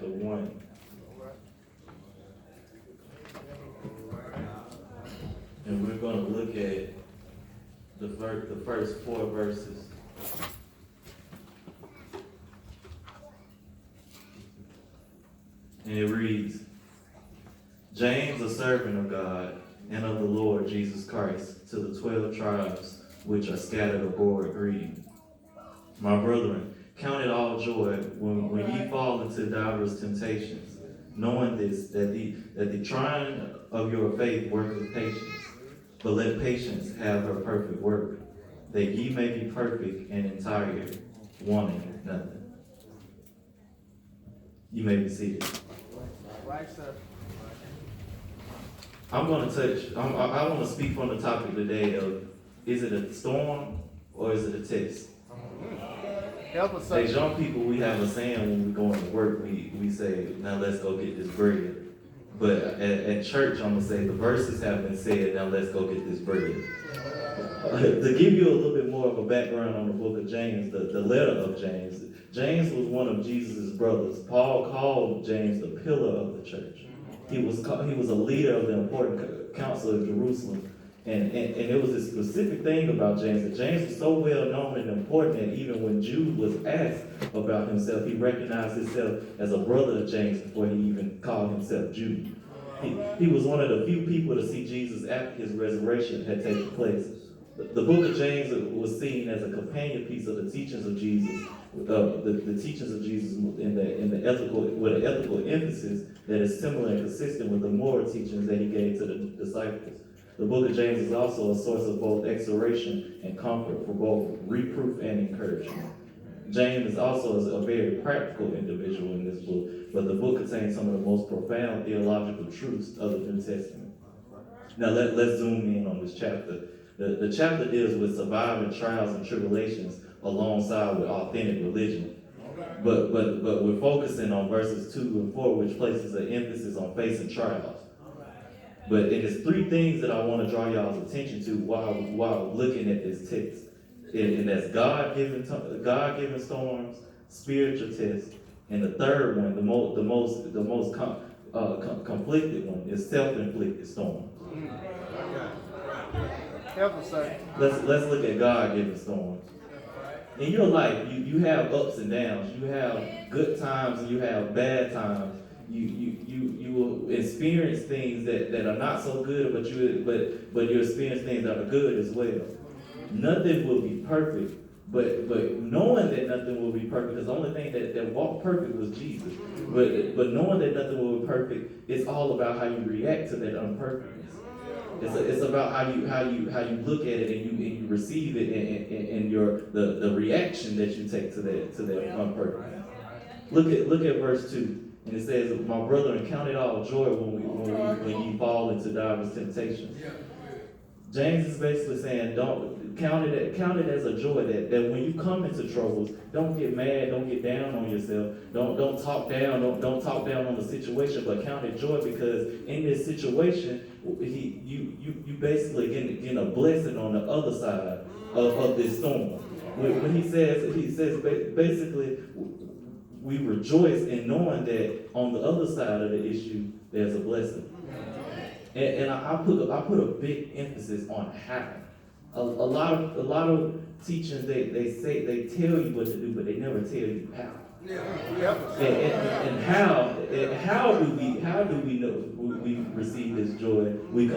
chapter 1. And we're going to look at the first 4 verses. And it reads, James, a servant of God and of the Lord Jesus Christ, to the 12 tribes which are scattered abroad, greeting. My brethren, count it all joy when ye fall into diverse temptations, knowing this, that the trying of your faith worketh patience. But let patience have her perfect work, that ye may be perfect and entire, wanting nothing. You may be seated. Right, sir. I'm going to touch, I want to speak on the topic today of, is it a storm or is it a test? Help us, As sir. young people, we have a saying when we're going to work, we say, now let's go get this bread. But at church, I'm going to say the verses have been said, now let's go get this bread. To give you a little bit more of a background on the book of James, the letter of James, James was one of Jesus' brothers. Paul called James the pillar of the church. He was a leader of the important council of Jerusalem. And there was this specific thing about James, that James was so well known and important that even when Jude was asked about himself, he recognized himself as a brother of James before he even called himself Jude. He was one of the few people to see Jesus after his resurrection had taken place. The book of James was seen as a companion piece of the teachings of Jesus, the teachings of Jesus in the ethical, with an ethical emphasis that is similar and consistent with the moral teachings that he gave to the disciples. The book of James is also a source of both exhortation and comfort for both reproof and encouragement. James is also a very practical individual in this book, but the book contains some of the most profound theological truths of the New Testament. Now let's zoom in on this chapter. The chapter deals with surviving trials and tribulations alongside with authentic religion. But we're focusing on verses 2 and 4, which places an emphasis on facing trials. But it is 3 things that I want to draw y'all's attention to while looking at this text. And that's God-given storms, spiritual tests, and the third one, the most conflicted one, is self-inflicted storms. Help us, sir. Let's look at God-given storms. In your life, you have ups and downs. You have good times and you have bad times. You will experience things that are not so good, but you experience things that are good as well. Nothing will be perfect, but knowing that nothing will be perfect, because the only thing that walked perfect was Jesus. But knowing that nothing will be perfect, it's all about how you react to that unperfectness. It's about how you look at it and you receive it and the reaction that you take to that unperfectness. Look at verse 2. And it says, my brethren, count it all joy when you fall into diverse temptations. James is basically saying, don't count it as a joy that when you come into troubles, don't get mad, don't get down on yourself, don't talk down, don't talk down on the situation, but count it joy, because in this situation, you basically getting a blessing on the other side of this storm. When he says basically, we rejoice in knowing that on the other side of the issue, there's a blessing. And I put a big emphasis on how. A lot of teachers, they tell you what to do, but they never tell you how. And how do we know we receive this joy? We